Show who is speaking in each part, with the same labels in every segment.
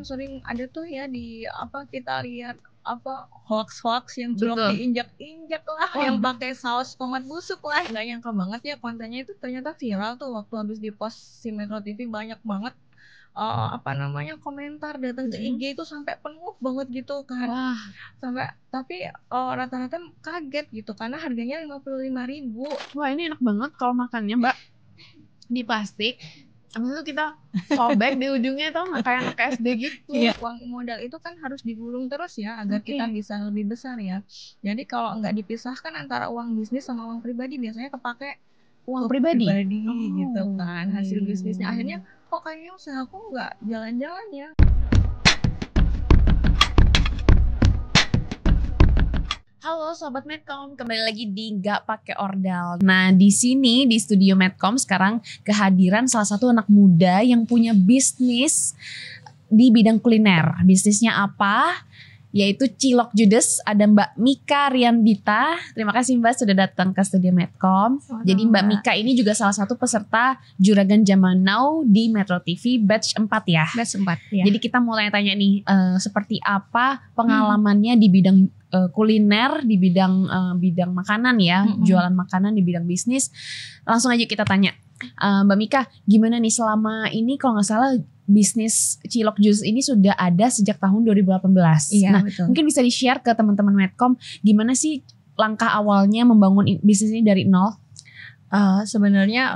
Speaker 1: sering ada tuh ya di apa kita lihat apa hoax yang cilok
Speaker 2: Betul.
Speaker 1: diinjak-injak lah,
Speaker 2: Wah.
Speaker 1: yang pakai saus tomat busuk lah. Nggak nyangka banget ya kontennya itu ternyata viral tuh waktu habis di post si Metro TV, banyak banget apa namanya komentar datang ke IG itu sampai penuh banget gitu kan.
Speaker 2: Wah,
Speaker 1: Sampai tapi rata-rata kaget gitu karena harganya 55.000.
Speaker 2: wah ini enak banget kalau makannya Mbak. Di plastik. Habis itu kita sobek di ujungnya, tau nggak, kayak anak SD gitu.
Speaker 1: Iya. Uang modal itu kan harus digulung terus ya agar
Speaker 2: Oke.
Speaker 1: kita bisa lebih besar ya. Jadi kalau nggak dipisahkan antara uang bisnis sama uang pribadi, biasanya kepake
Speaker 2: Uang pribadi.
Speaker 1: gitu
Speaker 2: Oh,
Speaker 1: kan, hasil
Speaker 2: iya.
Speaker 1: bisnisnya. Akhirnya kok kayaknya usahaku nggak jalan-jalan ya.
Speaker 2: Halo Sobat Medcom, kembali lagi di Nggak Pakai Ordal. Nah, di sini di studio Medcom sekarang kehadiran salah satu anak muda yang punya bisnis di bidang kuliner. Bisnisnya apa? Yaitu Cilok Judes. Ada Mbak Mika Riandita. Terima kasih Mbak sudah datang ke studio Medcom. Jadi Mbak Mika ini juga salah satu peserta Juragan Zaman Now di Metro TV batch 4 ya.
Speaker 1: Batch 4 ya.
Speaker 2: Jadi kita mulai tanya nih, seperti apa pengalamannya di bidang kuliner, di bidang bidang makanan ya, jualan makanan di bidang bisnis. Langsung aja kita tanya, Mbak Mika, gimana nih selama ini, kalau nggak salah bisnis Cilok Judes ini sudah ada sejak tahun 2018.
Speaker 1: Iya,
Speaker 2: Nah,
Speaker 1: betul.
Speaker 2: mungkin bisa di-share ke teman-teman Medcom, gimana sih langkah awalnya membangun bisnis ini dari nol?
Speaker 1: Sebenarnya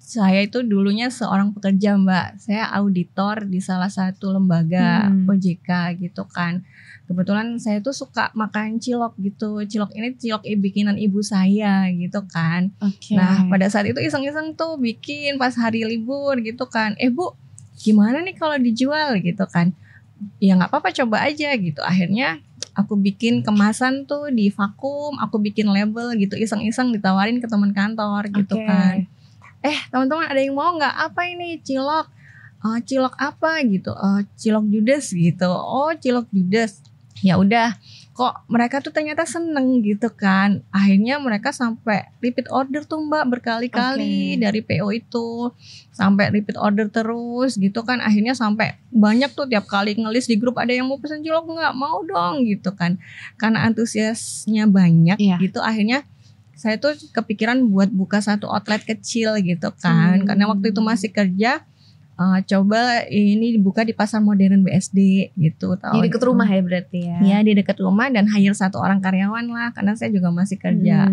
Speaker 1: saya itu dulunya seorang pekerja Mbak. Saya auditor di salah satu lembaga OJK gitu kan. Kebetulan saya tuh suka makan cilok gitu. Cilok ini cilok bikinan ibu saya gitu kan.
Speaker 2: Oke.
Speaker 1: Nah pada saat itu iseng-iseng tuh bikin pas hari libur gitu kan. Bu, gimana nih kalau dijual gitu kan. Ya gak apa-apa, coba aja gitu. Akhirnya aku bikin kemasan tuh di vakum. Aku bikin label gitu, iseng-iseng ditawarin ke teman kantor gitu kan. Teman-teman ada yang mau nggak? Apa ini cilok? Cilok apa gitu? Cilok Judes gitu. Oh, Cilok Judes. Ya udah, kok mereka tuh ternyata seneng gitu kan. Akhirnya mereka sampai repeat order tuh Mbak, berkali-kali dari PO itu. Sampai repeat order terus gitu kan. Akhirnya sampai banyak tuh, tiap kali ngelis di grup, ada yang mau pesen cilok nggak? Mau dong gitu kan. Karena antusiasnya banyak gitu, akhirnya saya tuh kepikiran buat buka satu outlet kecil gitu kan. Karena waktu itu masih kerja, coba ini dibuka di pasar modern BSD gitu.
Speaker 2: Di dekat rumah ya berarti ya?
Speaker 1: Iya, di dekat rumah, dan hire satu orang karyawan lah, karena saya juga masih kerja.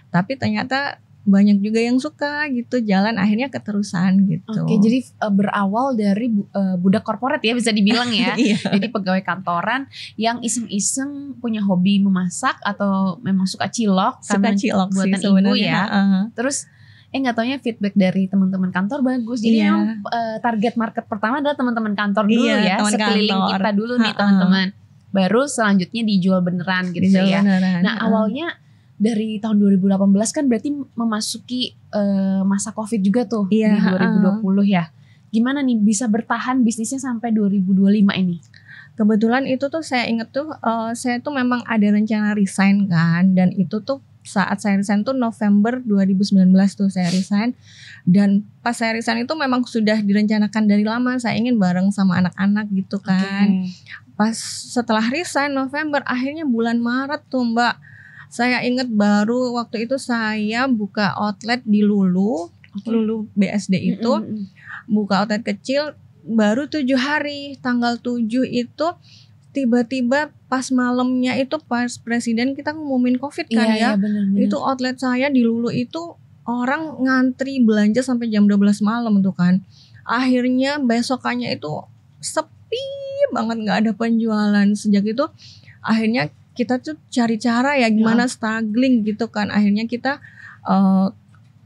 Speaker 1: Tapi ternyata banyak juga yang suka gitu, jalan akhirnya keterusan gitu.
Speaker 2: Oke, jadi berawal dari budak korporat ya bisa dibilang ya.
Speaker 1: Iya.
Speaker 2: Jadi pegawai kantoran yang iseng-iseng punya hobi memasak atau memang suka cilok,
Speaker 1: Suka cilok
Speaker 2: buatan
Speaker 1: sih
Speaker 2: ibu
Speaker 1: sebenarnya.
Speaker 2: ya. Terus nggak taunya feedback dari teman-teman kantor bagus. Jadi memang target market pertama adalah teman-teman kantor dulu ya, sekeliling kantor kita dulu nih teman-teman. Baru selanjutnya dijual beneran gitu ya. Nah awalnya dari tahun 2018 kan berarti memasuki masa Covid juga tuh di 2020 ya. Gimana nih bisa bertahan bisnisnya sampai 2025 ini?
Speaker 1: Kebetulan itu tuh saya inget tuh, saya tuh memang ada rencana resign kan. Dan itu tuh saat saya resign tuh November 2019 tuh saya resign. Dan pas saya resign itu memang sudah direncanakan dari lama. Saya ingin bareng sama anak-anak gitu kan. Pas setelah resign November, akhirnya bulan Maret tuh Mbak, saya ingat baru waktu itu saya buka outlet di Lulu BSD itu. Buka outlet kecil baru 7 hari. Tanggal 7 itu tiba-tiba pas malamnya itu pas presiden kita ngumumin Covid kan ya. Bener. Itu outlet saya di Lulu itu orang ngantri belanja sampai jam 12 malam tuh kan. Akhirnya besokannya itu sepi banget, gak ada penjualan. Sejak itu akhirnya kita tuh cari cara ya gimana struggling gitu kan. Akhirnya kita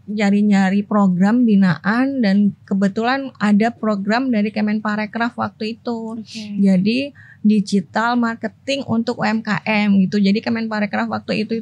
Speaker 1: nyari-nyari program binaan, dan kebetulan ada program dari Kemenparekraf waktu itu. Jadi digital marketing untuk UMKM gitu. Jadi Kemenparekraf waktu itu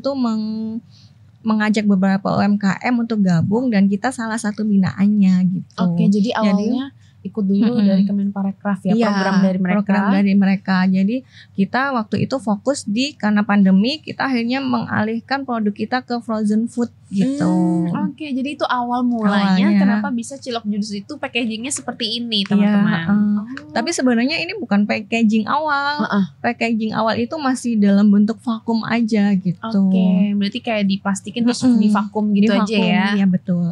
Speaker 1: mengajak beberapa UMKM untuk gabung, dan kita salah satu binaannya gitu.
Speaker 2: Jadi awalnya ikut dulu dari Kemenparekraf ya,
Speaker 1: Iya,
Speaker 2: program dari mereka.
Speaker 1: Program dari mereka. Jadi kita waktu itu fokus karena pandemi kita akhirnya mengalihkan produk kita ke frozen food gitu.
Speaker 2: Oke, jadi itu awal mulanya
Speaker 1: Awalnya.
Speaker 2: kenapa bisa Cilok Judes itu packagingnya seperti ini teman-teman.
Speaker 1: Tapi sebenarnya ini bukan packaging awal. Packaging awal itu masih dalam bentuk vakum aja gitu.
Speaker 2: Oke, berarti kayak diplastikin terus di vakum gitu
Speaker 1: Di
Speaker 2: aja
Speaker 1: vakum,
Speaker 2: ya.
Speaker 1: Iya betul.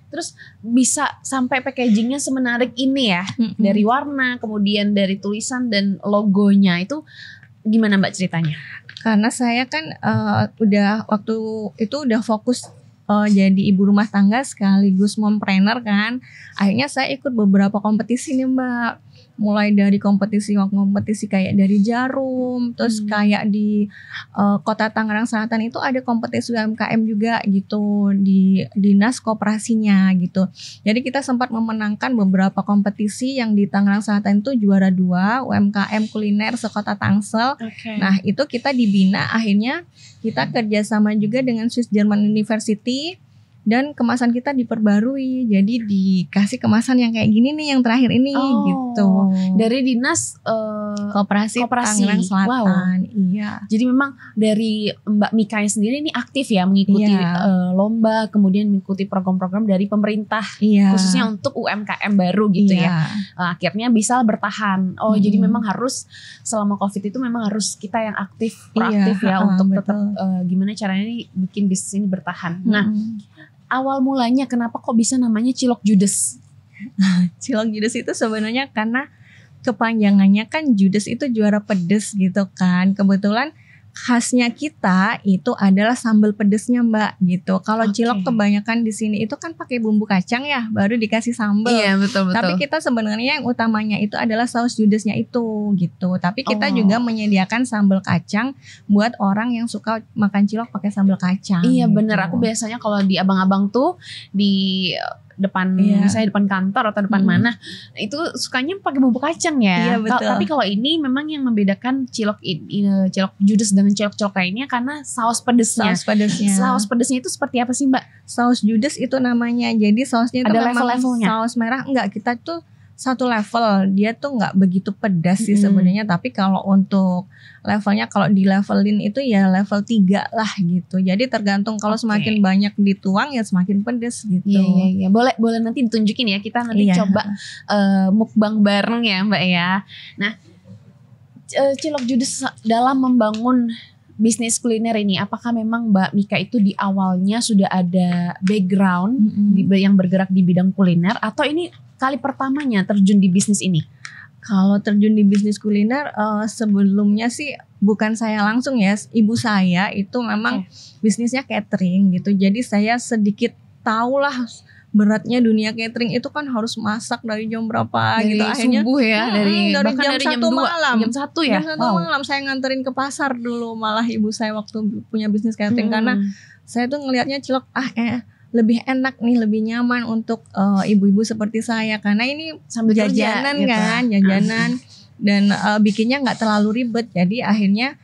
Speaker 2: Terus bisa sampai packagingnya semenarik ini ya, dari warna, kemudian dari tulisan dan logonya itu gimana Mbak ceritanya?
Speaker 1: Karena saya kan waktu itu udah fokus jadi ibu rumah tangga sekaligus mompreneur kan. Akhirnya saya ikut beberapa kompetisi nih Mbak. Mulai dari kompetisi kayak dari Jarum, terus kayak di Kota Tangerang Selatan itu ada kompetisi UMKM juga gitu di dinas koperasinya gitu. Jadi kita sempat memenangkan beberapa kompetisi yang di Tangerang Selatan itu juara 2 UMKM kuliner sekota Tangsel. Nah itu kita dibina, akhirnya kita kerjasama juga dengan Swiss German University. Dan kemasan kita diperbarui, jadi dikasih kemasan yang kayak gini nih yang terakhir ini gitu.
Speaker 2: Dari dinas
Speaker 1: Koperasi Tangerang Selatan. Iya.
Speaker 2: Jadi memang dari Mbak Mika sendiri ini aktif ya mengikuti lomba, kemudian mengikuti program-program dari pemerintah, khususnya untuk UMKM baru gitu ya. Akhirnya bisa bertahan. Jadi memang harus selama COVID itu memang harus kita yang aktif, proaktif ya untuk tetap gimana caranya bikin bisnis ini bertahan. Nah. Awal mulanya kenapa kok bisa namanya Cilok Judes?
Speaker 1: Cilok Judes itu sebenarnya karena kepanjangannya kan Judes itu juara pedes gitu kan. Kebetulan khasnya kita itu adalah sambal pedesnya Mbak gitu. Kalau cilok kebanyakan di sini itu kan pakai bumbu kacang ya, baru dikasih sambal.
Speaker 2: Iya betul.
Speaker 1: Tapi kita sebenarnya yang utamanya itu adalah saus Judesnya itu gitu. Tapi kita juga menyediakan sambal kacang buat orang yang suka makan cilok pakai sambal kacang.
Speaker 2: Iya
Speaker 1: gitu.
Speaker 2: bener, aku biasanya kalau di abang-abang tuh di depan misalnya depan kantor atau depan mana itu sukanya pakai bumbu kacang ya.
Speaker 1: Iya, betul.
Speaker 2: Tapi kalau ini memang yang membedakan cilok Judes dengan cilok-cilok lainnya karena saus pedesnya. Saus pedesnya itu seperti apa sih Mbak?
Speaker 1: Saus Judes itu namanya. Jadi sausnya itu
Speaker 2: ada
Speaker 1: memang
Speaker 2: level-levelnya.
Speaker 1: Saus merah enggak, kita tuh satu level. Dia tuh enggak begitu pedas sih sebenarnya, tapi kalau untuk levelnya kalau di levelin itu ya level 3 lah gitu. Jadi tergantung kalau semakin banyak dituang ya semakin pedas gitu.
Speaker 2: Iya. Boleh nanti ditunjukin ya. Kita nanti coba mukbang bareng ya Mbak ya. Nah, Cilok Judes dalam membangun bisnis kuliner ini, apakah memang Mbak Mika itu di awalnya sudah ada background yang bergerak di bidang kuliner, atau ini kali pertamanya terjun di bisnis ini?
Speaker 1: Kalau terjun di bisnis kuliner sebelumnya sih bukan saya langsung ya, ibu saya itu memang bisnisnya catering gitu. Jadi saya sedikit tahulah beratnya dunia catering itu kan harus masak dari jam berapa
Speaker 2: dari
Speaker 1: gitu. Akhirnya
Speaker 2: subuh ya, dari
Speaker 1: jam 1 malam.
Speaker 2: Jam 1 ya.
Speaker 1: Jam 1 malam saya nganterin ke pasar dulu malah ibu saya waktu punya bisnis catering karena saya tuh ngelihatnya cilok lebih enak nih, lebih nyaman untuk ibu-ibu seperti saya karena ini
Speaker 2: sambil
Speaker 1: jajanan
Speaker 2: kerja,
Speaker 1: kan, gitu. Jajanan dan bikinnya nggak terlalu ribet. Jadi akhirnya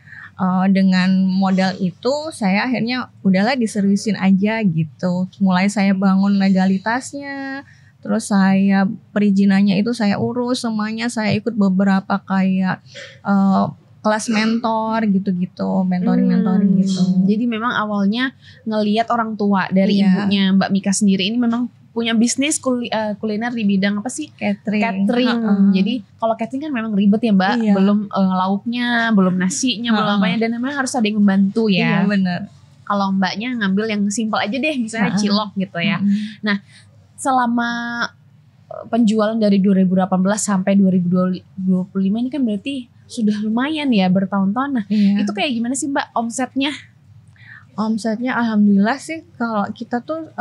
Speaker 1: dengan modal itu saya akhirnya udahlah diservisin aja gitu. Mulai saya bangun legalitasnya, terus saya perizinannya itu saya urus semuanya, saya ikut beberapa kayak kelas mentor gitu-gitu, mentoring gitu.
Speaker 2: Jadi memang awalnya ngelihat orang tua dari ibunya Mbak Mika sendiri ini memang punya bisnis kuliner di bidang apa sih? Catering. Jadi kalau catering kan memang ribet ya Mbak, belum lauknya, belum nasinya, belum apanya, dan memang harus ada yang membantu ya.
Speaker 1: Iya benar.
Speaker 2: Kalau Mbaknya ngambil yang simpel aja deh, misalnya cilok gitu ya. Nah, selama penjualan dari 2018 sampai 2025 ini kan berarti sudah lumayan ya bertahun-tahun. Nah, itu kayak gimana sih Mbak omsetnya?
Speaker 1: Omsetnya alhamdulillah sih kalau kita tuh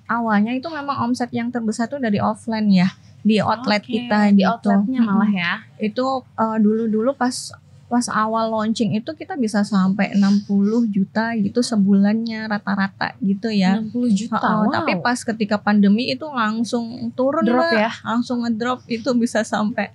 Speaker 1: awalnya itu memang omset yang terbesar tuh dari offline ya, di outlet kita
Speaker 2: di
Speaker 1: gitu.
Speaker 2: Outletnya malah ya.
Speaker 1: Itu dulu pas awal launching itu kita bisa sampai 60 juta gitu sebulannya rata-rata gitu ya.
Speaker 2: 60 juta. Wow.
Speaker 1: Tapi pas ketika pandemi itu langsung turun
Speaker 2: drop
Speaker 1: Mbak.
Speaker 2: Ya.
Speaker 1: Langsung ngedrop itu bisa sampai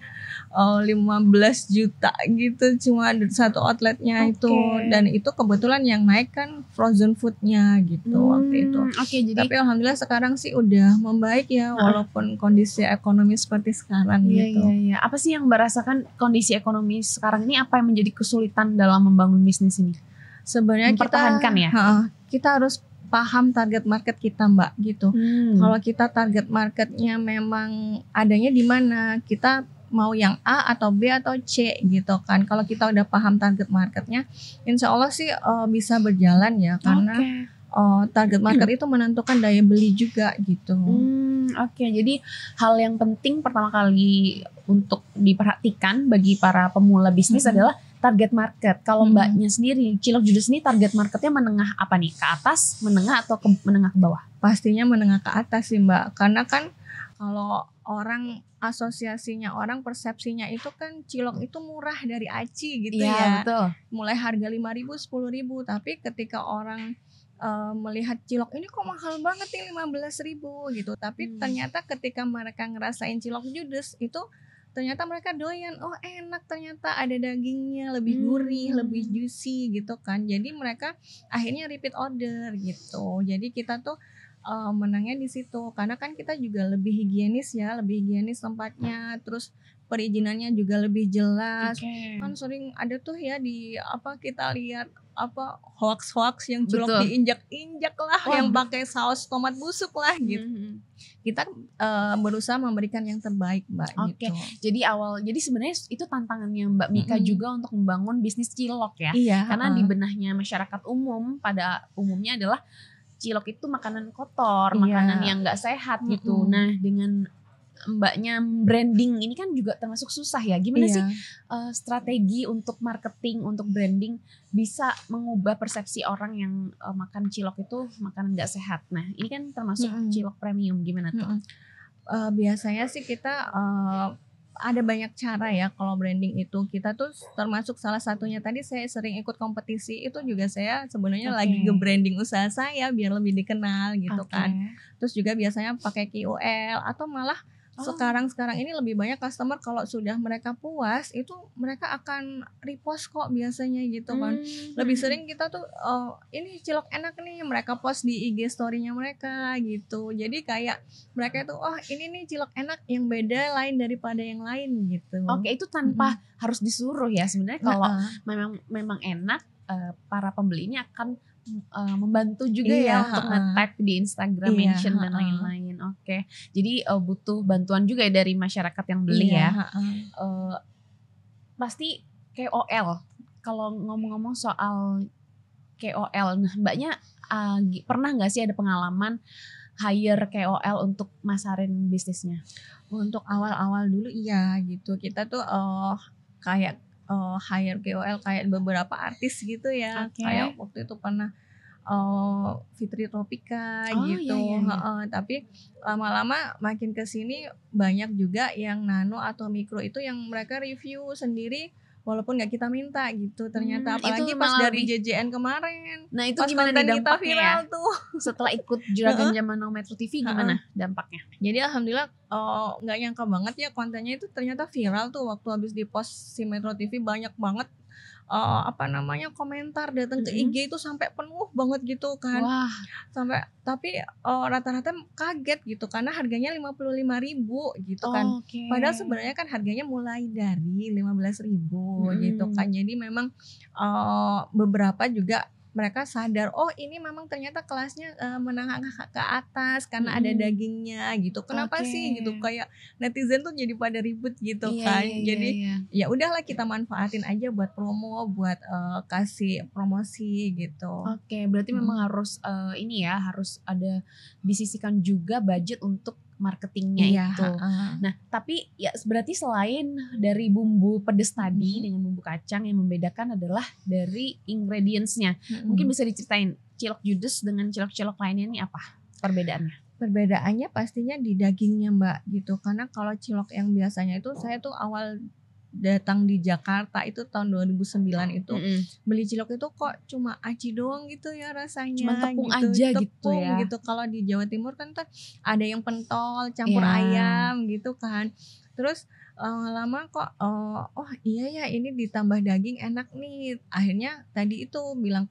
Speaker 1: 15 juta gitu cuma satu outletnya itu, dan itu kebetulan yang naik kan frozen foodnya gitu waktu itu.
Speaker 2: Jadi
Speaker 1: Tapi alhamdulillah sekarang sih udah membaik ya walaupun kondisi ekonomi seperti sekarang gitu.
Speaker 2: Iya. Apa sih yang Mbak rasakan kondisi ekonomi sekarang ini, apa yang menjadi kesulitan dalam membangun bisnis ini?
Speaker 1: Sebenarnya kita harus paham target market kita Mbak gitu. Kalau kita target marketnya memang adanya di mana, kita mau yang A atau B atau C gitu kan. Kalau kita udah paham target marketnya, insya Allah sih bisa berjalan ya, karena target market itu menentukan daya beli juga gitu.
Speaker 2: Jadi hal yang penting pertama kali untuk diperhatikan bagi para pemula bisnis adalah target market. Kalau Mbaknya sendiri, Cilok Judes ini target marketnya menengah apa nih? Ke atas, menengah, atau menengah ke bawah?
Speaker 1: Pastinya menengah ke atas sih Mbak. Karena kan kalau orang asosiasinya, orang persepsinya itu kan cilok itu murah dari aci gitu ya.
Speaker 2: Betul.
Speaker 1: Mulai harga 5.000, 10.000. Tapi ketika orang melihat cilok ini kok mahal banget nih 15.000 gitu. Tapi ternyata ketika mereka ngerasain Cilok Judes itu ternyata mereka doyan, oh enak, ternyata ada dagingnya, lebih gurih, lebih juicy gitu kan. Jadi mereka akhirnya repeat order gitu. Jadi kita tuh menangnya di situ, karena kan kita juga lebih higienis ya, lebih higienis tempatnya, terus perizinannya juga lebih jelas. Kan sering ada tuh ya di kita lihat hoax yang cilok diinjak-injak lah, yang pakai saus tomat busuk lah gitu. Kita berusaha memberikan yang terbaik Mbak gitu.
Speaker 2: Jadi sebenarnya itu tantangannya Mbak Mika juga untuk membangun bisnis cilok ya. Karena di benahnya masyarakat umum pada umumnya adalah cilok itu makanan kotor, makanan yang nggak sehat gitu. Nah, dengan Mbaknya branding ini kan juga termasuk susah ya. Gimana sih strategi untuk marketing, untuk branding bisa mengubah persepsi orang yang makan cilok itu makanan nggak sehat. Nah, ini kan termasuk cilok premium, gimana tuh?
Speaker 1: Biasanya sih kita ada banyak cara ya kalau branding itu. Kita tuh termasuk salah satunya tadi saya sering ikut kompetisi, itu juga saya sebenarnya lagi nge-branding usaha saya biar lebih dikenal gitu kan. Terus juga biasanya pakai KOL atau malah sekarang ini lebih banyak customer kalau sudah mereka puas itu mereka akan repost kok biasanya gitu kan. Lebih sering kita tuh ini cilok enak nih, mereka post di IG story-nya mereka gitu. Jadi kayak mereka tuh ini nih cilok enak yang beda lain daripada yang lain gitu.
Speaker 2: Itu tanpa harus disuruh ya sebenarnya. Kalau memang enak, para pembeli ini akan membantu juga ya untuk nge-tag di Instagram, mention dan lain-lain. Jadi butuh bantuan juga ya dari masyarakat yang beli ya. Pasti KOL. Kalau ngomong-ngomong soal KOL, nah Mbaknya pernah nggak sih ada pengalaman hire KOL untuk masarin bisnisnya?
Speaker 1: Untuk awal-awal dulu iya gitu. Kita tuh kayak hire KOL kayak beberapa artis gitu ya. Kayak waktu itu pernah Fitri Tropika gitu. Tapi lama-lama makin kesini banyak juga yang nano atau mikro itu yang mereka review sendiri walaupun nggak kita minta gitu. Ternyata apalagi pas dari JJN kemarin.
Speaker 2: Nah itu
Speaker 1: pas
Speaker 2: gimana nih dampaknya
Speaker 1: kita viral
Speaker 2: ya?
Speaker 1: Tuh.
Speaker 2: Setelah ikut Juragan Zaman Now Metro TV gimana dampaknya?
Speaker 1: Jadi alhamdulillah nggak nyangka banget ya kontennya itu ternyata viral tuh. Waktu habis di post si Metro TV banyak banget komentar datang ke IG itu sampai penuh banget gitu kan. Tapi rata-rata kaget gitu karena harganya 55.000 gitu kan. Padahal sebenarnya kan harganya mulai dari 15.000 gitu kan. Jadi memang beberapa juga mereka sadar ini memang ternyata kelasnya menengah ke atas karena ada dagingnya gitu. Kenapa sih gitu, kayak netizen tuh jadi pada ribut gitu kan. Jadi ya udahlah kita manfaatin aja buat promo, buat kasih promosi gitu.
Speaker 2: Berarti memang harus harus ada disisihkan juga budget untuk marketingnya itu. Nah, tapi ya berarti selain dari bumbu pedas tadi dengan bumbu kacang, yang membedakan adalah dari ingredientsnya. Mungkin bisa diceritain Cilok Judes dengan cilok-cilok lainnya ini apa perbedaannya?
Speaker 1: Perbedaannya pastinya di dagingnya Mbak gitu. Karena kalau cilok yang biasanya itu saya tuh awal datang di Jakarta itu tahun 2009 itu beli cilok itu kok cuma aci doang gitu ya rasanya,
Speaker 2: cuma tepung
Speaker 1: gitu.
Speaker 2: aja gitu ya
Speaker 1: gitu. Kalau di Jawa Timur kan ada yang pentol campur ayam gitu kan. Terus lama-lama kok oh iya ya ini ditambah daging enak nih. Akhirnya tadi itu bilang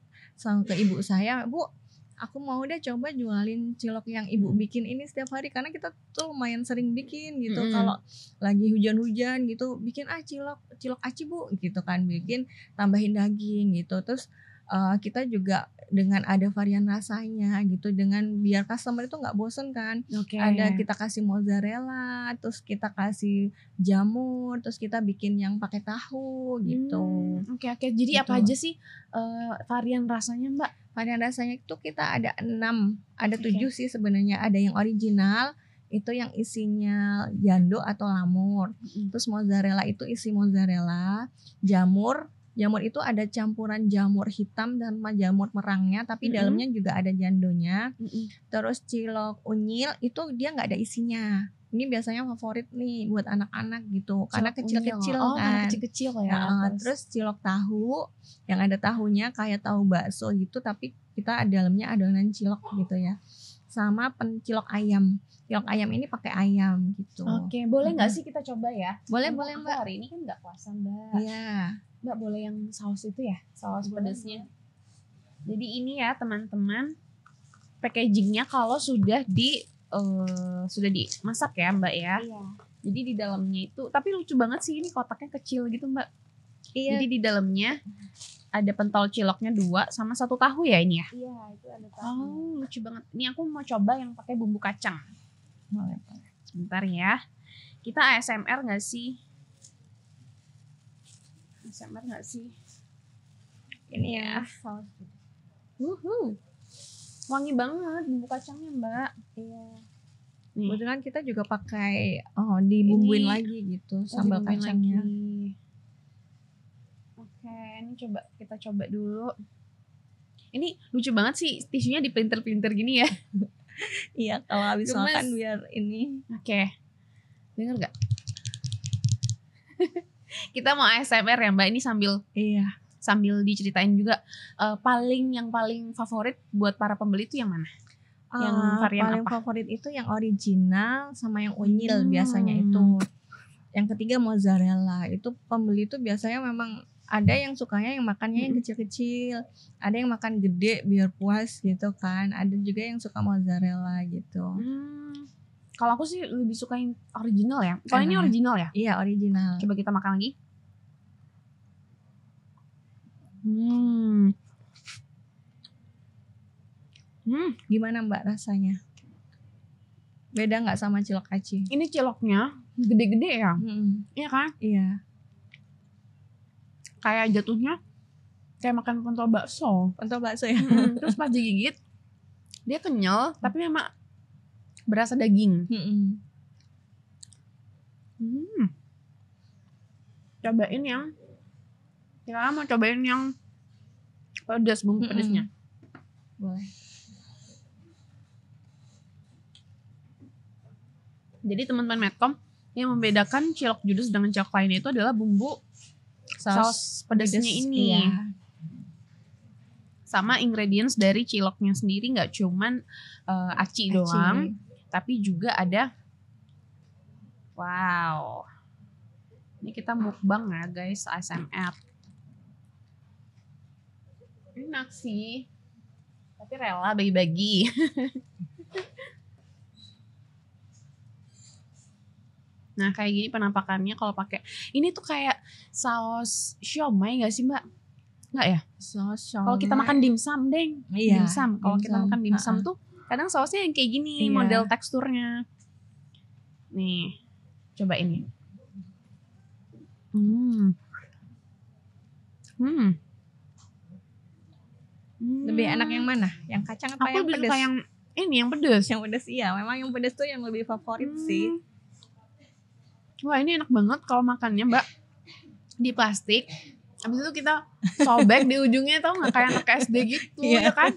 Speaker 1: ke ibu saya, "Bu, aku mau deh coba jualin cilok yang ibu bikin ini setiap hari." Karena kita tuh lumayan sering bikin gitu. Kalau lagi hujan-hujan gitu, bikin cilok aci Bu gitu kan, bikin tambahin daging gitu. Terus kita juga dengan ada varian rasanya gitu, dengan biar customer itu nggak bosen kan.
Speaker 2: Oke.
Speaker 1: Ada kita kasih mozzarella, terus kita kasih jamur, terus kita bikin yang pakai tahu gitu.
Speaker 2: Oke. Jadi apa
Speaker 1: Gitu.
Speaker 2: aja sih varian rasanya Mbak?
Speaker 1: Varian rasanya itu kita ada 6, ada
Speaker 2: Oke.
Speaker 1: 7 sih sebenarnya. Ada yang original, itu yang isinya jando atau lamur. Terus mozzarella itu isi mozzarella, jamur itu ada campuran jamur hitam dan jamur merangnya, tapi dalamnya juga ada jandonya. Terus cilok unyil itu dia nggak ada isinya. Ini biasanya favorit nih buat anak-anak gitu, karena kecil-kecil kan.
Speaker 2: Karena kecil-kecil ya.
Speaker 1: Terus cilok tahu yang ada tahunya kayak tahu bakso gitu, tapi kita dalamnya adonan cilok gitu ya. Sama cilok ayam. Cilok ayam ini pakai ayam gitu.
Speaker 2: Oke, boleh nggak sih kita coba ya?
Speaker 1: Boleh Mbak.
Speaker 2: Hari ini kan nggak puasa Mbak.
Speaker 1: Iya.
Speaker 2: Mbak boleh yang saus itu ya, saus pedasnya. Jadi ini ya teman-teman, packagingnya kalau sudah dimasak ya Mbak ya.
Speaker 1: Iya.
Speaker 2: Jadi di dalamnya itu, tapi lucu banget sih ini kotaknya kecil gitu Mbak.
Speaker 1: Iya.
Speaker 2: Jadi di dalamnya ada pentol ciloknya 2 sama 1 tahu ya ini ya.
Speaker 1: Iya, itu ada tahu.
Speaker 2: Oh lucu banget. Ini aku mau coba yang pakai bumbu kacang.
Speaker 1: Boleh.
Speaker 2: Sebentar ya. Kita ASMR nggak sih? ASMR nggak sih?
Speaker 1: Ini
Speaker 2: ya.
Speaker 1: saus.
Speaker 2: Wangi banget bumbu kacangnya Mbak.
Speaker 1: Iya.
Speaker 2: Nih.
Speaker 1: Kebetulan kita juga pakai dibumbuin lagi gitu sambal
Speaker 2: dibumbuin
Speaker 1: kacangnya.
Speaker 2: lagi. Oke, ini kita coba dulu. Ini lucu banget sih tisunya dipinter-pinter gini ya.
Speaker 1: Iya, kalau habis
Speaker 2: Gemes.
Speaker 1: makan biar ini.
Speaker 2: Oke. Dengar nggak? Kita mau ASMR ya Mbak. Ini sambil diceritain juga yang paling favorit buat para pembeli itu yang mana? Yang varian
Speaker 1: paling
Speaker 2: apa?
Speaker 1: favorit itu yang original sama yang unyil biasanya itu. Yang ketiga mozzarella. Itu pembeli itu biasanya memang ada yang sukanya yang makannya yang kecil-kecil, ada yang makan gede biar puas gitu kan, ada juga yang suka mozzarella gitu.
Speaker 2: Kalau aku sih lebih suka yang original ya. Kalau ini original ya?
Speaker 1: Iya original.
Speaker 2: Coba kita makan lagi.
Speaker 1: Gimana Mbak rasanya? Beda nggak sama cilok aci?
Speaker 2: Ini ciloknya gede-gede ya? Iya kan?
Speaker 1: Iya.
Speaker 2: Kayak jatuhnya kayak makan pentol bakso.
Speaker 1: Pentol bakso ya.
Speaker 2: Terus pas digigit dia kenyal tapi memang berasa daging. Cobain yang kita mau cobain yang pedas, bumbu pedasnya.
Speaker 1: Boleh.
Speaker 2: Jadi teman-teman Medcom, yang membedakan cilok judes dengan cilok lainnya itu adalah bumbu saus pedasnya ini.
Speaker 1: Iya.
Speaker 2: Sama ingredients dari ciloknya sendiri nggak cuman aci doang, tapi juga ada wow. Ini kita mukbang ya guys, ASMR. Enak sih. Tapi rela bagi-bagi. Nah kayak gini penampakannya kalau pakai ini tuh kayak saus siomay nggak sih Mbak? Nggak ya?
Speaker 1: Saus siomay.
Speaker 2: Kalau kita makan dimsum deng,
Speaker 1: Iya,
Speaker 2: dimsum. Kalau kita makan dimsum tuh kadang sausnya yang kayak gini model teksturnya. Nih, coba ini.
Speaker 1: Lebih enak yang mana? Yang kacang apa
Speaker 2: aku
Speaker 1: yang
Speaker 2: lebih
Speaker 1: pedas?
Speaker 2: suka yang ini yang pedas.
Speaker 1: Yang pedas iya, memang yang pedas tuh yang lebih favorit sih.
Speaker 2: Wah ini enak banget kalau makannya Mbak di plastik. Habis itu kita sobek di ujungnya, tau nggak kayak anak SD gitu ya kan?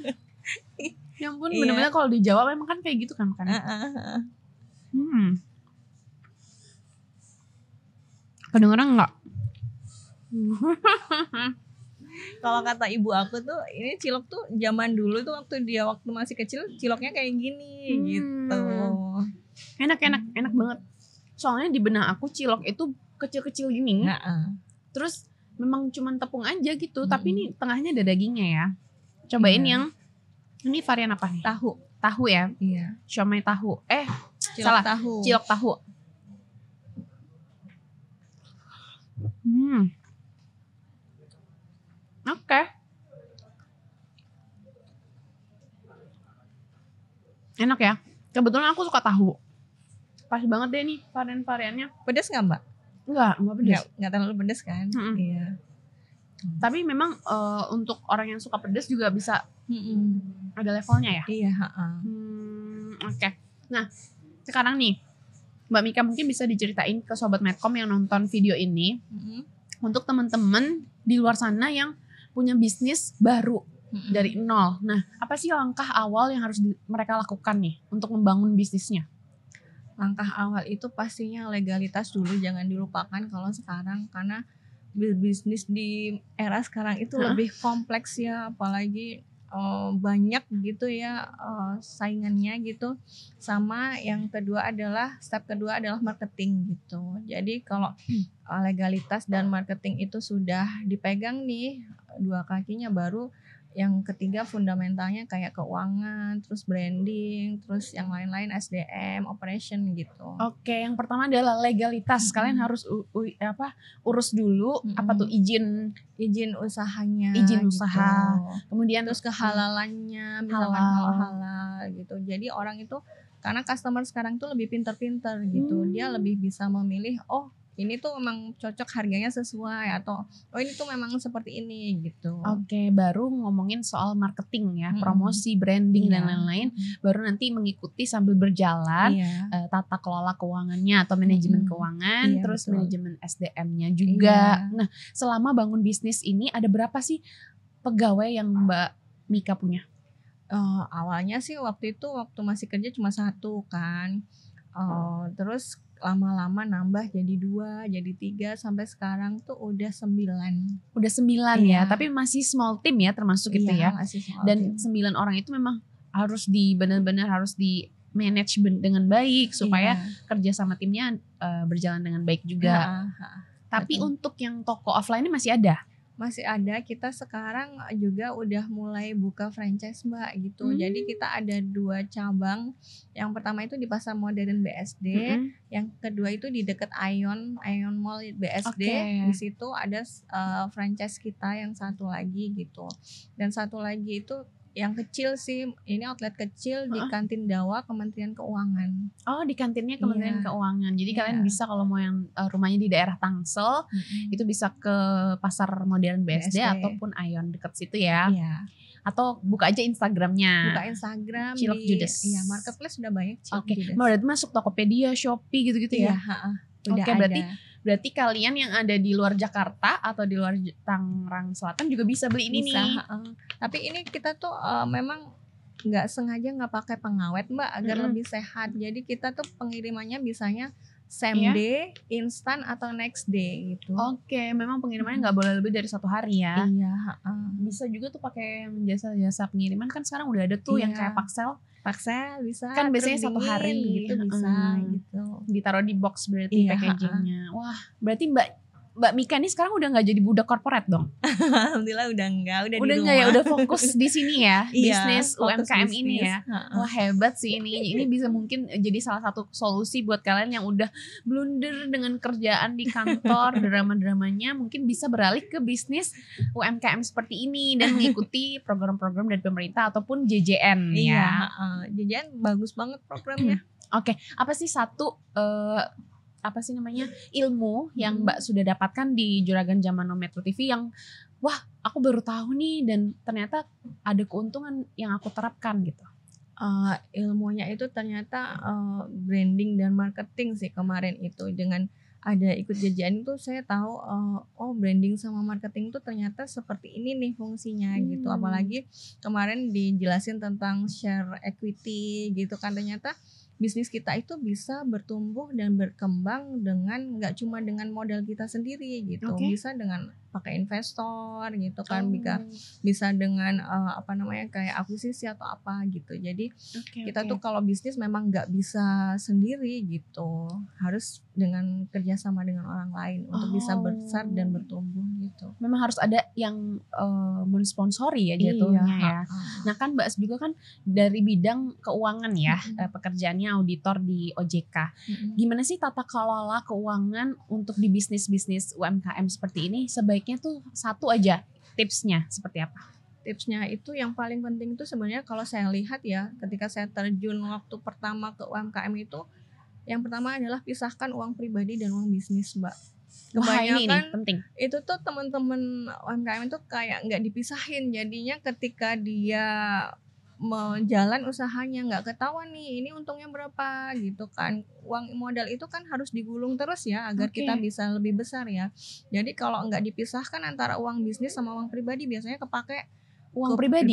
Speaker 2: Ya ampun, bener-bener kalau di Jawa memang kan kayak gitu kan makannya. Kedengeran nggak?
Speaker 1: Kalau kata ibu aku tuh ini cilok tuh zaman dulu tuh waktu masih kecil ciloknya kayak gini gitu.
Speaker 2: Enak banget. Soalnya di benak aku cilok itu kecil-kecil gini.
Speaker 1: Heeh.
Speaker 2: Terus memang cuman tepung aja gitu, tapi ini tengahnya ada dagingnya ya. Cobain
Speaker 1: Iya.
Speaker 2: yang ini varian apa nih?
Speaker 1: Tahu.
Speaker 2: Tahu ya,
Speaker 1: Iya.
Speaker 2: siomay tahu.
Speaker 1: Cilok
Speaker 2: Salah.
Speaker 1: tahu.
Speaker 2: Cilok tahu. Oke. Enak ya. Kebetulan aku suka tahu. Pas banget deh nih varian-variannya.
Speaker 1: Pedas nggak Mbak?
Speaker 2: Enggak pedas.
Speaker 1: Nggak terlalu pedas kan? Iya.
Speaker 2: Tapi memang untuk orang yang suka pedas juga bisa ada levelnya ya.
Speaker 1: Iya.
Speaker 2: Oke. Nah sekarang nih Mbak Mika mungkin bisa diceritain ke Sobat Medcom yang nonton video ini. Untuk teman-teman di luar sana yang punya bisnis baru dari nol. Nah apa sih langkah awal yang harus mereka lakukan nih untuk membangun bisnisnya?
Speaker 1: Langkah awal itu pastinya legalitas dulu, jangan dilupakan kalau sekarang, karena bisnis di era sekarang itu lebih kompleks ya, apalagi banyak gitu ya saingannya gitu. Sama yang kedua adalah step kedua adalah marketing gitu. Jadi kalau legalitas dan marketing itu sudah dipegang nih dua kakinya, baru yang ketiga fundamentalnya kayak keuangan, terus branding, terus yang lain-lain SDM, operation gitu.
Speaker 2: Oke, yang pertama adalah legalitas. Kalian harus urus dulu apa tuh izin
Speaker 1: usahanya.
Speaker 2: Izin
Speaker 1: gitu.
Speaker 2: usaha. Kemudian
Speaker 1: terus kehalalannya, misalkan kalau halal gitu. Jadi orang itu karena customer sekarang tuh lebih pinter-pinter gitu. Dia lebih bisa memilih, oh ini tuh memang cocok harganya sesuai, atau oh ini tuh memang seperti ini gitu.
Speaker 2: Oke, baru ngomongin soal marketing ya, promosi, branding dan lain-lain. Baru nanti mengikuti sambil berjalan tata kelola keuangannya atau manajemen keuangan, terus betul. Manajemen SDM-nya juga. Nah, selama bangun bisnis ini ada berapa sih pegawai yang Mbak Mika punya?
Speaker 1: Awalnya sih waktu masih kerja cuma 1 kan. Terus lama-lama nambah jadi 2, jadi 3, sampai sekarang tuh udah 9.
Speaker 2: Udah 9 ya, tapi masih small team ya termasuk itu ya.
Speaker 1: Masih small
Speaker 2: dan team. 9 orang itu memang harus benar-benar harus di manage dengan baik supaya kerja sama timnya berjalan dengan baik juga. Tapi betul. Untuk yang toko offline ini masih ada?
Speaker 1: Masih ada. Kita sekarang juga udah mulai buka franchise Mbak gitu. Jadi kita ada 2 cabang. Yang pertama itu di Pasar Modern BSD, yang kedua itu di dekat Ion Mall BSD. Di situ ada franchise kita yang satu lagi gitu. Dan satu lagi itu yang kecil sih, ini outlet kecil di Kantin Dawa Kementerian Keuangan.
Speaker 2: Oh, di kantinnya Kementerian Keuangan. Jadi kalian bisa kalau mau yang rumahnya di daerah Tangsel, itu bisa ke Pasar Modern BSD ataupun Ion dekat situ ya. Atau buka aja Instagramnya.
Speaker 1: Buka Instagram
Speaker 2: Cilok Judes.
Speaker 1: Iya, marketplace udah banyak Cilok Judes.
Speaker 2: Berarti masuk Tokopedia, Shopee gitu-gitu ya. Oke, berarti kalian yang ada di luar Jakarta atau di luar Tangerang Selatan juga bisa beli ini nih.
Speaker 1: Tapi ini kita tuh memang nggak sengaja nggak pakai pengawet Mbak, agar lebih sehat. Jadi kita tuh pengirimannya bisanya same day, instan atau next day gitu.
Speaker 2: Oke, memang pengirimannya nggak boleh lebih dari 1 hari ya. Bisa juga tuh pakai jasa pengiriman, kan sekarang udah ada tuh yang kayak Paxel
Speaker 1: bisa.
Speaker 2: Kan biasanya 1 hari
Speaker 1: gitu bisa gitu.
Speaker 2: Ditaruh di box berarti packagingnya. Wah, berarti Mbak Mika nih sekarang udah nggak jadi budak korporat dong?
Speaker 1: Alhamdulillah udah enggak, udah di rumah.
Speaker 2: Enggak ya, udah fokus di sini ya, bisnis UMKM ini ya. Wah hebat sih ini bisa mungkin jadi salah satu solusi buat kalian yang udah blunder dengan kerjaan di kantor, drama-dramanya mungkin bisa beralih ke bisnis UMKM seperti ini dan mengikuti program-program dari pemerintah ataupun JJN ya.
Speaker 1: JJN bagus banget programnya.
Speaker 2: Oke, apa sih ilmu yang Mbak sudah dapatkan di Juragan Zaman Now Metro TV yang wah aku baru tahu nih dan ternyata ada keuntungan yang aku terapkan gitu?
Speaker 1: Ilmunya itu ternyata branding dan marketing sih kemarin itu. Dengan ada ikut JJN itu saya tahu branding sama marketing itu ternyata seperti ini nih fungsinya gitu. Apalagi kemarin dijelasin tentang share equity gitu kan, ternyata bisnis kita itu bisa bertumbuh dan berkembang dengan nggak cuma dengan modal kita sendiri gitu,
Speaker 2: Oke.
Speaker 1: bisa dengan pakai investor gitu kan,
Speaker 2: Oh,
Speaker 1: bisa dengan apa namanya kayak akuisisi atau apa gitu. Jadi
Speaker 2: oke
Speaker 1: kita
Speaker 2: oke.
Speaker 1: tuh kalau bisnis memang nggak bisa sendiri gitu, harus dengan kerjasama dengan orang lain untuk bisa besar dan
Speaker 2: Oh.
Speaker 1: bertumbuh gitu.
Speaker 2: Memang harus ada yang mensponsori ya
Speaker 1: Iya,
Speaker 2: jatuhnya ya.
Speaker 1: ha-ha.
Speaker 2: Nah kan Mbak As juga kan dari bidang keuangan ya,
Speaker 1: Mm-mm.
Speaker 2: pekerjaannya auditor di OJK.
Speaker 1: Mm-mm.
Speaker 2: Gimana sih tata kelola keuangan untuk di bisnis-bisnis UMKM seperti ini? Sebaiknya tuh satu aja tipsnya seperti apa?
Speaker 1: Tipsnya itu yang paling penting itu sebenarnya kalau saya lihat ya, ketika saya terjun waktu pertama ke UMKM itu, yang pertama adalah pisahkan uang pribadi dan uang bisnis, Mbak.
Speaker 2: Wah ini nih
Speaker 1: Kebanyakan
Speaker 2: penting.
Speaker 1: itu tuh teman-teman UMKM itu kayak nggak dipisahin, jadinya ketika dia menjalan usahanya nggak ketahuan nih ini untungnya berapa gitu kan, uang modal itu kan harus digulung terus ya agar
Speaker 2: Oke.
Speaker 1: kita bisa lebih besar ya. Jadi kalau nggak dipisahkan antara uang bisnis sama uang pribadi biasanya kepake
Speaker 2: Uang
Speaker 1: ke
Speaker 2: pribadi?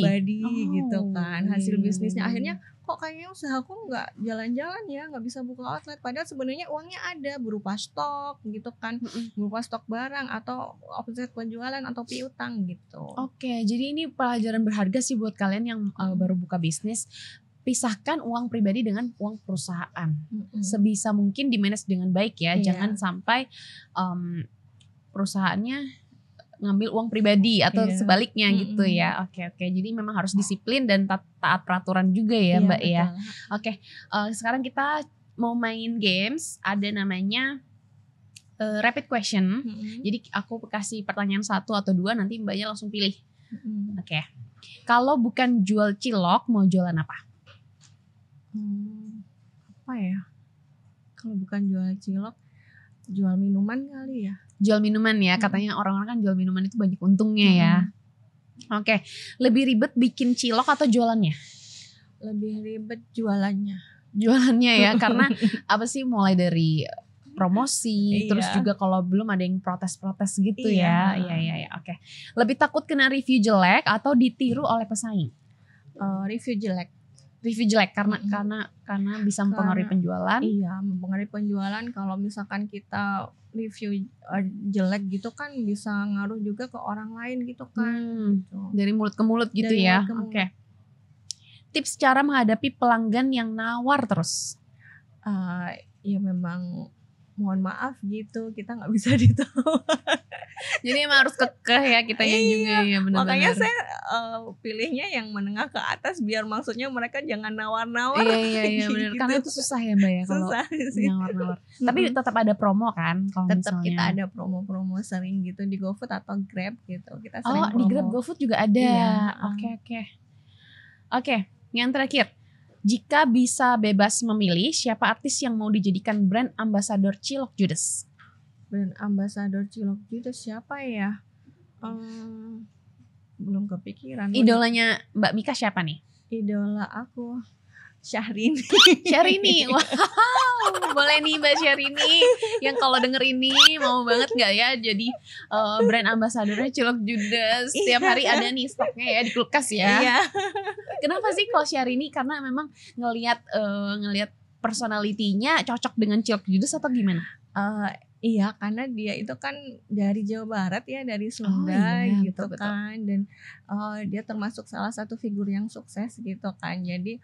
Speaker 1: gitu kan, hasil bisnisnya
Speaker 2: iya.
Speaker 1: akhirnya kok kayaknya usahaku nggak jalan-jalan ya, nggak bisa buka outlet, padahal sebenarnya uangnya ada berupa stok gitu kan,
Speaker 2: Mm-mm.
Speaker 1: berupa stok barang atau omset penjualan atau piutang gitu.
Speaker 2: Oke, jadi ini pelajaran berharga sih buat kalian yang baru buka bisnis. Pisahkan uang pribadi dengan uang perusahaan.
Speaker 1: Mm-mm.
Speaker 2: Sebisa mungkin di-manage dengan baik ya.
Speaker 1: Iya.
Speaker 2: Jangan sampai perusahaannya ngambil uang pribadi atau
Speaker 1: Iya.
Speaker 2: sebaliknya gitu
Speaker 1: Mm-mm.
Speaker 2: ya. Oke. Jadi memang harus disiplin dan taat peraturan juga ya
Speaker 1: Iya,
Speaker 2: Mbak ya.
Speaker 1: betul.
Speaker 2: Oke, sekarang kita mau main games. Ada namanya rapid question.
Speaker 1: Mm-mm.
Speaker 2: Jadi aku kasih pertanyaan 1 atau 2, nanti Mbaknya langsung pilih.
Speaker 1: Mm-mm.
Speaker 2: Oke. Kalau bukan jual cilok, mau jualan apa?
Speaker 1: Apa ya, kalau bukan jual cilok, jual minuman kali ya.
Speaker 2: Jual minuman ya, katanya orang-orang kan jual minuman itu banyak untungnya ya. Oke, lebih ribet bikin cilok atau jualannya?
Speaker 1: Lebih ribet jualannya.
Speaker 2: Jualannya ya, karena apa sih, mulai dari promosi,
Speaker 1: Iya.
Speaker 2: terus juga kalau belum ada yang protes-protes gitu
Speaker 1: Iya.
Speaker 2: ya. Iya. Oke. Lebih takut kena review jelek atau ditiru oleh pesaing?
Speaker 1: Review jelek.
Speaker 2: Review jelek karena
Speaker 1: Mm-mm.
Speaker 2: karena bisa mempengaruhi penjualan.
Speaker 1: Iya, mempengaruhi penjualan. Kalau misalkan kita review jelek gitu kan bisa ngaruh juga ke orang lain gitu kan. Gitu.
Speaker 2: Dari mulut ke mulut gitu
Speaker 1: Dari
Speaker 2: ya.
Speaker 1: mulut ke mulut.
Speaker 2: Oke. Tips cara menghadapi pelanggan yang nawar terus.
Speaker 1: Ya memang mohon maaf gitu, kita nggak bisa ditawar.
Speaker 2: Jadi emang harus kekeh ya kitanya juga ya, benar-benar.
Speaker 1: Makanya saya pilihnya yang menengah ke atas biar maksudnya mereka jangan nawar-nawar.
Speaker 2: Iya benar.
Speaker 1: Gitu.
Speaker 2: Karena itu susah ya Mbak ya kalau
Speaker 1: Susah sih.
Speaker 2: nawar-nawar. Tapi tetap ada promo kan kalau
Speaker 1: Tetap
Speaker 2: misalnya.
Speaker 1: kita ada promo-promo sering gitu di GoFood atau Grab gitu. Kita sering
Speaker 2: Oh,
Speaker 1: promo.
Speaker 2: di Grab, GoFood juga ada.
Speaker 1: Iya.
Speaker 2: Oke, yang terakhir. Jika bisa bebas memilih, siapa artis yang mau dijadikan brand ambassador Cilok Judes?
Speaker 1: Brand ambassador Cilok Judes siapa ya? Belum kepikiran.
Speaker 2: Idolanya Mbak Mika siapa nih?
Speaker 1: Idola aku Syahrini.
Speaker 2: Syahrini. Wow, boleh nih Mbak Syahrini yang kalau denger ini mau banget nggak ya jadi brand ambassadornya Cilok Judes. Setiap hari ada nih stoknya ya di kulkas ya.
Speaker 1: Iya.
Speaker 2: Kenapa sih kalau Syahrini? Karena memang ngelihat personalitinya cocok dengan Cilok Judes atau gimana?
Speaker 1: Iya, karena dia itu kan dari Jawa Barat ya, dari Sunda
Speaker 2: iya,
Speaker 1: gitu
Speaker 2: betul.
Speaker 1: kan, dan dia termasuk salah satu figur yang sukses gitu kan. Jadi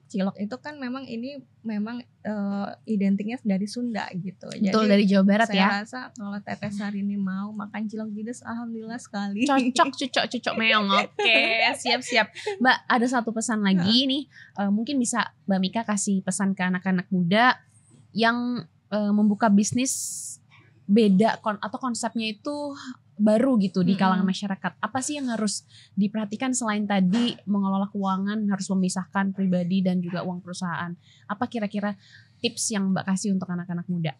Speaker 1: cilok itu kan memang identiknya dari Sunda gitu.
Speaker 2: Betul,
Speaker 1: Jadi
Speaker 2: dari Jawa Barat
Speaker 1: saya
Speaker 2: ya.
Speaker 1: rasa kalau Teteh Syahrini mau makan cilok Judes, alhamdulillah sekali.
Speaker 2: Cocok meong. Oke, siap. Mbak, ada satu pesan lagi nih. Mungkin bisa Mbak Mika kasih pesan ke anak-anak muda yang membuka bisnis beda atau konsepnya itu baru gitu di kalangan masyarakat. Apa sih yang harus diperhatikan selain tadi mengelola keuangan, harus memisahkan pribadi dan juga uang perusahaan? Apa kira-kira tips yang Mbak kasih untuk anak-anak muda?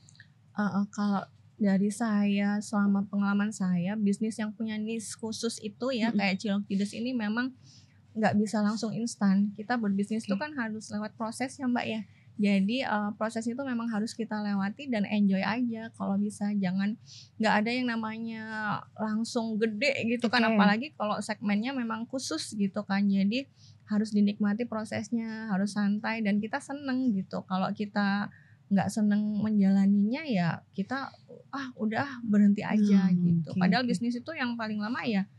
Speaker 1: Kalau dari saya, selama pengalaman saya, bisnis yang punya niche khusus itu ya, kayak Cilok Judes ini memang nggak bisa langsung instan. Kita berbisnis itu kan harus lewat proses ya Mbak ya. Jadi proses itu memang harus kita lewati dan enjoy aja kalau bisa. Jangan, nggak ada yang namanya langsung gede gitu kan. Apalagi kalau segmennya memang khusus gitu kan. Jadi harus dinikmati prosesnya, harus santai dan kita seneng gitu. Kalau kita nggak seneng menjalaninya ya kita udah berhenti aja gitu.
Speaker 2: Oke,
Speaker 1: Padahal
Speaker 2: oke.
Speaker 1: bisnis itu yang paling lama ya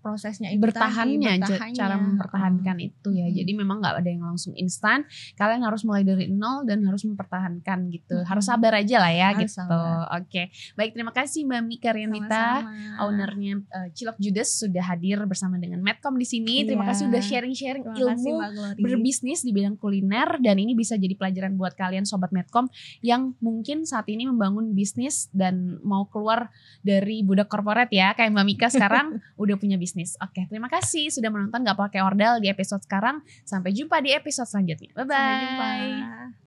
Speaker 1: prosesnya itu tadi,
Speaker 2: Bertahannya, cara mempertahankan itu ya.
Speaker 1: Mm-mm.
Speaker 2: Jadi memang nggak ada yang langsung instan. Kalian harus mulai dari nol dan harus mempertahankan gitu. Harus sabar aja lah ya
Speaker 1: Harus
Speaker 2: gitu.
Speaker 1: sabar.
Speaker 2: Oke, baik, terima kasih Mbak Mika Rianita,
Speaker 1: Sama-sama.
Speaker 2: ownernya Cilok Judes, sudah hadir bersama dengan Medcom di sini. Terima
Speaker 1: Iya.
Speaker 2: kasih udah sharing-sharing
Speaker 1: Terima kasih
Speaker 2: ilmu
Speaker 1: Mbak Glory.
Speaker 2: berbisnis di bidang kuliner, dan ini bisa jadi pelajaran buat kalian sobat Medcom yang mungkin saat ini membangun bisnis dan mau keluar dari budak korporat ya, kayak Mbak Mika sekarang udah punya bisnis. Oke, terima kasih sudah menonton Gak Pakai Ordal di episode sekarang. Sampai jumpa di episode selanjutnya. Bye bye.
Speaker 1: Sampai jumpa.